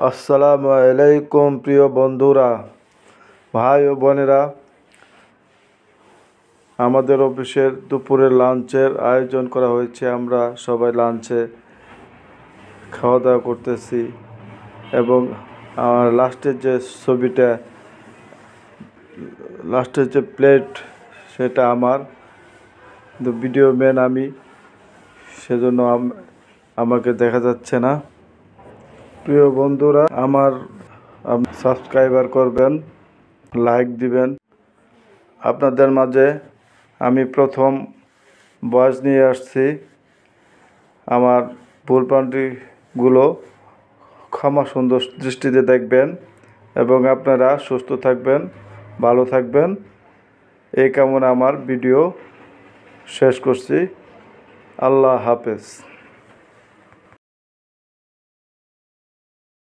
আসসালামু আলাইকুম প্রিয় বন্ধুরা, ভাই ও বোনেরা। আমাদের অফিসের দুপুরের লাঞ্চের আয়োজন করা হয়েছে। আমরা সবাই লাঞ্চে খাওয়া দাওয়া করতেছি এবং লাস্টের যে ছবিটা, লাস্টের যে প্লেট, সেটা আমার, কিন্তু ভিডিও ম্যান আমি, সেজন্য আমাকে দেখা যাচ্ছে না। প্রিয় বন্ধুরা, আমার সাবস্ক্রাইবার করবেন, লাইক দিবেন। আপনাদের মাঝে আমি প্রথম ভয়েস নিয়ে আসছি। আমার ভুলভ্রান্তিগুলো ক্ষমা সুন্দর দৃষ্টিতে দেখবেন এবং আপনারা সুস্থ থাকবেন, ভালো থাকবেন, এই কামনা আমার ভিডিও শেষ করছি। আল্লাহ হাফেজ।